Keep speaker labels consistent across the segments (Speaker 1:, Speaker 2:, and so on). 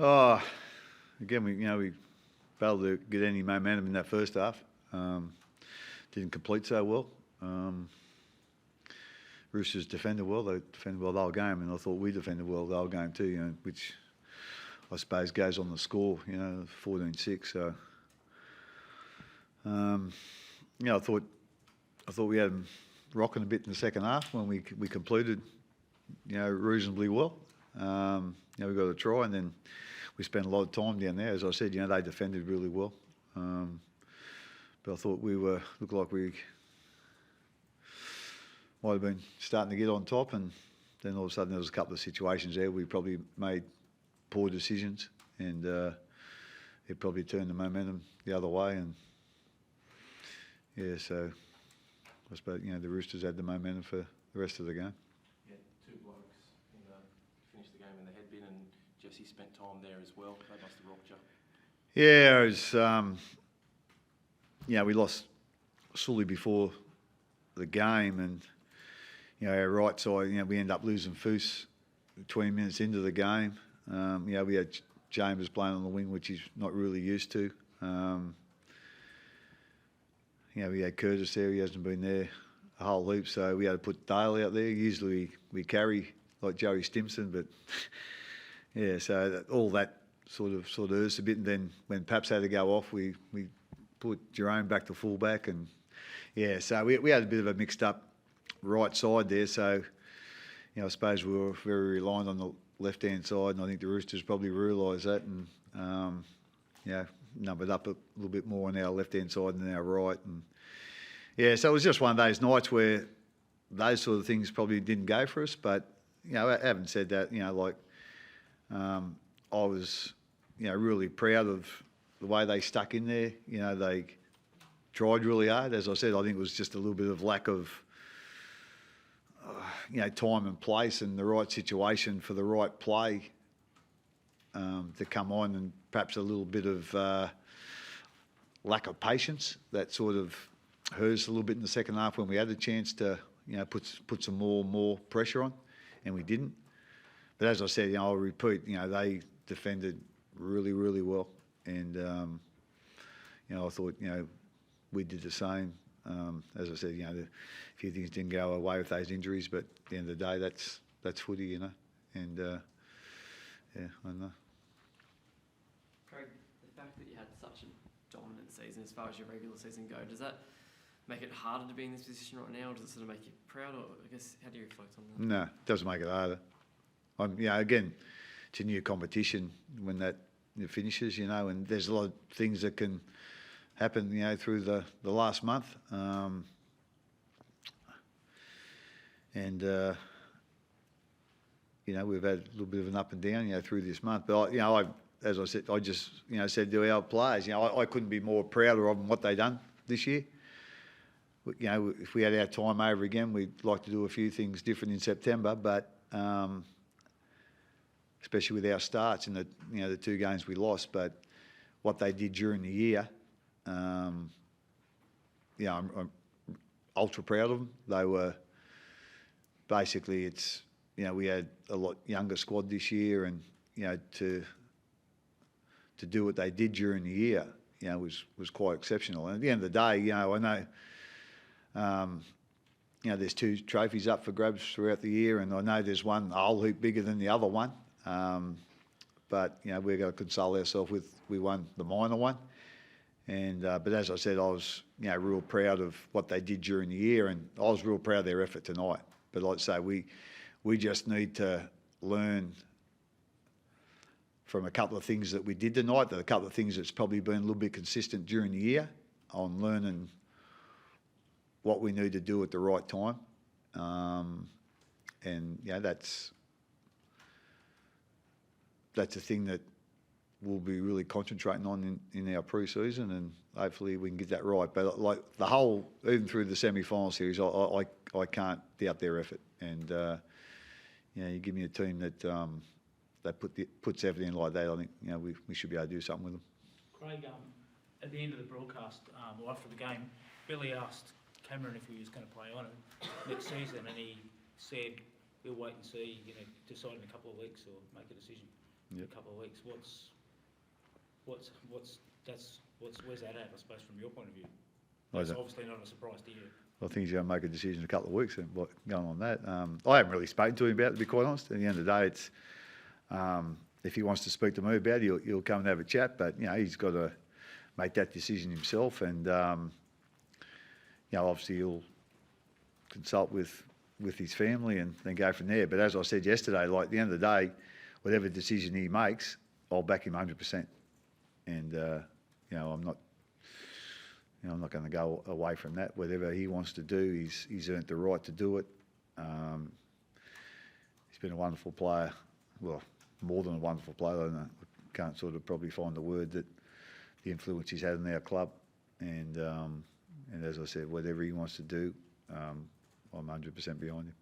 Speaker 1: Oh, again, we failed to get any momentum in that first half. Didn't complete so well. Roosters defended well. They defended well the whole game, and I thought we defended well the whole game too. Which I suppose goes on the score. 14-6. So, I thought we had them rocking a bit in the second half when we completed, reasonably well. We got a try, and then we spent a lot of time down there. As I said, they defended really well. But I thought looked like we might have been starting to get on top, and then all of a sudden there was a couple of situations there we probably made poor decisions, and it probably turned the momentum the other way. And so I suppose the Roosters had the momentum for the rest of the game.
Speaker 2: Yeah, two blokes finished the game in the head bin, and Jesse spent time there as well. They must have rocked you.
Speaker 1: Yeah, it was. We lost Sully before the game, and our right side, we ended up losing Foose 20 minutes into the game. We had Chambers playing on the wing, which he's not really used to. We had Curtis there. He hasn't been there a whole heap, so we had to put Dale out there. Usually we carry like Joey Stimson, but so all that sort of hurts a bit. And then when Paps had to go off, we put Jerome back to fullback, and so we had a bit of a mixed up right side there. So I suppose we were very reliant on the left hand side, and I think the Roosters probably realised that, and numbered up a little bit more on our left hand side than our right. And so it was just one of those nights where those sort of things probably didn't go for us. But having said that, I was really proud of the way they stuck in there. They tried really hard. As I said, I think it was just a little bit of lack of time and place and the right situation for the right play to come on, and perhaps a little bit of lack of patience that sort of hurt us a little bit in the second half when we had a chance to put some more pressure on, and we didn't. But as I said, I'll repeat, they defended really, really well, and I thought we did the same. As I said, a few things didn't go away with those injuries, but at the end of the day, that's footy, and I know.
Speaker 3: Craig, the fact that you had such a dominant season as far as your regular season go, does that make it harder to be in this position right now, or does it sort of make you proud, or I guess how do you reflect on that?
Speaker 1: No, it doesn't make it harder. Again, it's a new competition when that finishes, and there's a lot of things that can happen, through the last month, and we've had a little bit of an up and down, through this month. But as I said, I just said to our players, I couldn't be more prouder of them what they done this year. If we had our time over again, we'd like to do a few things different in September, but especially with our starts in the two games we lost. But what they did during the year, I'm ultra proud of them. They were basically, we had a lot younger squad this year, and to do what they did during the year, was quite exceptional. And at the end of the day, I know, there's two trophies up for grabs throughout the year, and I know there's one a whole heap bigger than the other one. But we're going to console ourselves with we won the minor one. And but as I said, I was real proud of what they did during the year, and I was real proud of their effort tonight. But like I say, we just need to learn from a couple of things that we did tonight, a couple of things that's probably been a little bit consistent during the year, on learning what we need to do at the right time. And that's a thing that we'll be really concentrating on in our pre-season, and hopefully we can get that right. But like the whole, even through the semi-final series, I can't doubt their effort. And you give me a team that puts everything like that, I think we should be able to do something with them.
Speaker 4: Craig, at the end of the broadcast, or after the game, Billy asked Cameron if he was going to play on it next season, and he said we'll wait and see, decide in a couple of weeks or make a decision. a couple of weeks. Where's that at? I suppose from your point of view, it's obviously not a surprise to you.
Speaker 1: I think he's going to make a decision in a couple of weeks and what going on that. I haven't really spoken to him about it, to be quite honest. At the end of the day, it's if he wants to speak to me about it, he'll come and have a chat. But he's got to make that decision himself, and obviously he'll consult with his family and then go from there. But as I said yesterday, like at the end of the day, whatever decision he makes, I'll back him 100%. And I'm not going to go away from that. Whatever he wants to do, he's earned the right to do it. He's been a wonderful player. Well, more than a wonderful player. I can't sort of probably find the word that the influence he's had in our club. And as I said, whatever he wants to do, I'm 100% behind him.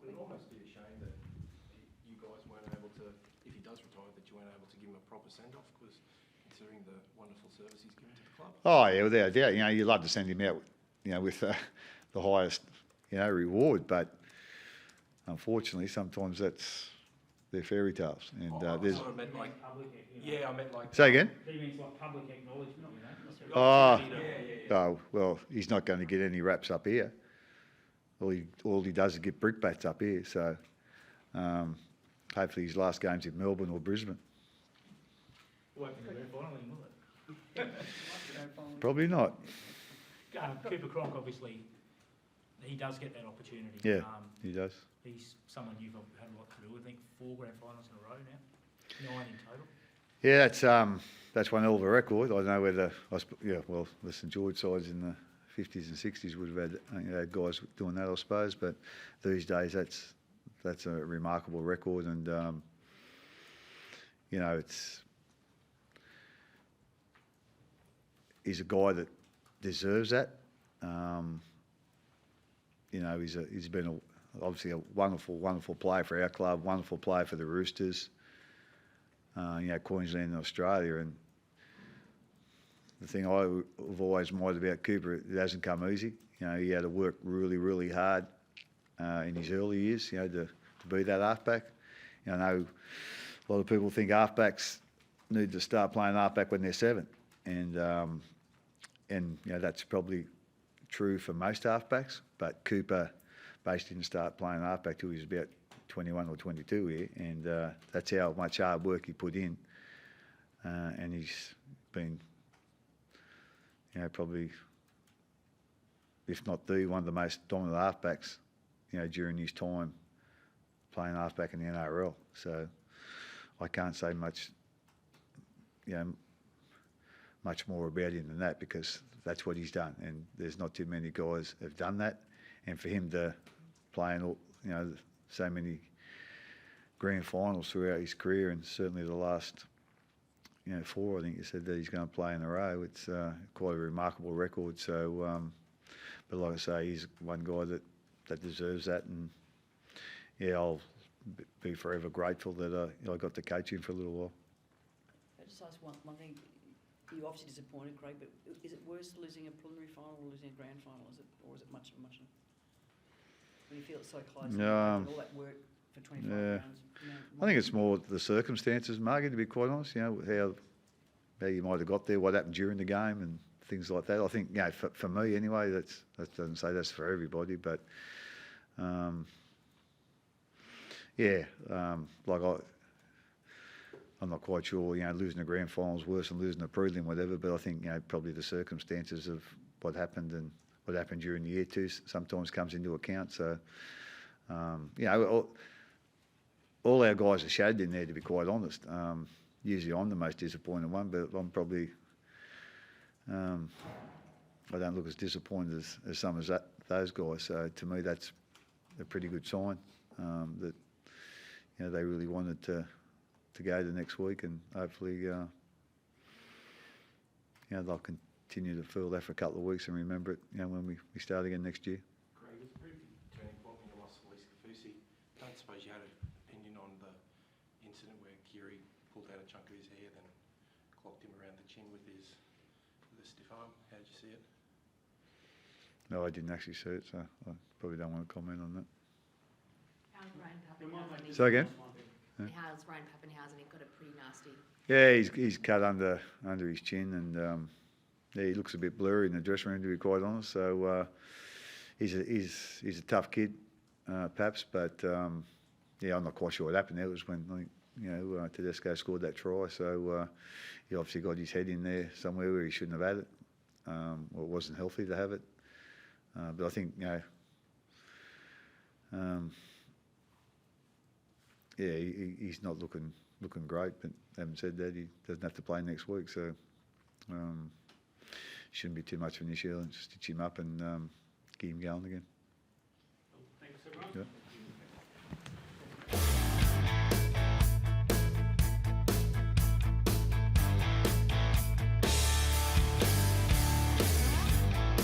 Speaker 2: Would it almost be a shame that you guys weren't able to, if he does retire, that you weren't able to give him a proper send-off? Because considering the wonderful service he's given to the club.
Speaker 1: Oh yeah, without a doubt. You'd love to send him out, with the highest, reward. But unfortunately, sometimes they're fairy tales. And there's.
Speaker 2: I meant like, I meant like.
Speaker 1: Say again.
Speaker 4: He means like public acknowledgement,
Speaker 1: Oh well, he's not going to get any raps up here. All he does is get brickbats up here. So hopefully his last game's in Melbourne or Brisbane.
Speaker 4: Won't be the grand final, will it?
Speaker 1: Probably not.
Speaker 4: Cooper Cronk, obviously, he does get that opportunity.
Speaker 1: Yeah, he does.
Speaker 4: He's someone you've had a lot to do with. I think 4 grand finals in a row now, 9 in total.
Speaker 1: Yeah, that's one hell of a record. I don't know whether the St George sides in the 50s and 60s would have had guys doing that, I suppose. But these days, that's a remarkable record, and he's a guy that deserves that. He's been obviously a wonderful player for our club, wonderful player for the Roosters, Queensland and Australia. And the thing I've always admired about Cooper, it hasn't come easy. He had to work really, really hard in his early years, to be that halfback. I know a lot of people think halfbacks need to start playing halfback when they're 7. And that's probably true for most halfbacks, but Cooper basically didn't start playing halfback till he was about 21 or 22 here, and that's how much hard work he put in. And he's been, probably, if not one of the most dominant halfbacks, during his time playing halfback in the NRL. So I can't say much more about him than that, because that's what he's done, and there's not too many guys have done that. And for him to play in so many grand finals throughout his career, and certainly the last 4, I think you said that he's going to play in a row, it's quite a remarkable record. So but like I say, he's one guy that deserves that, and I'll be forever grateful that I got to coach him for a little while.
Speaker 5: I'll just ask one thing. You're obviously disappointed, Craig, but is it worse losing a preliminary final or losing a grand final? Or is it much? When you feel it's so close, and all that work for 25 rounds.
Speaker 1: I think it's more the circumstances, Margie, to be quite honest. How you might have got there, what happened during the game, and things like that. I think for me anyway, that doesn't say that's for everybody, but I'm not quite sure, losing a grand final is worse than losing a prelim, whatever, but I think, probably the circumstances of what happened and what happened during the year too sometimes comes into account. So, all our guys are shattered in there, to be quite honest. Usually I'm the most disappointed one, but I'm probably, I don't look as disappointed as some of those guys. So to me, that's a pretty good sign that, they really wanted to go the next week, and hopefully they'll continue to feel that for a couple of weeks and remember it when we start again next year.
Speaker 2: Craig, it's a pretty turning point when you lost Felice Kafusi. Don't suppose you had an opinion on the incident where Kiri pulled out a chunk of his hair, then clocked him around the chin with a stiff arm? How did you see it?
Speaker 1: No, I didn't actually see it, so I probably don't want to comment on that. So again?
Speaker 6: How's Ryan Pappenhausen? He got it pretty nasty.
Speaker 1: Yeah, he's cut under his chin, and yeah, he looks a bit blurry in the dressing room, to be quite honest. So he's a tough kid, Paps, but yeah, I'm not quite sure what happened there. It was when, I think, Tedesco scored that try, so he obviously got his head in there somewhere where he shouldn't have had it, or it wasn't healthy to have it. But I think, yeah, he's not looking great. But having said that, he doesn't have to play next week, so shouldn't be too much of an issue. And stitch him up and keep him going again.
Speaker 4: Thanks, everyone.
Speaker 1: Yeah.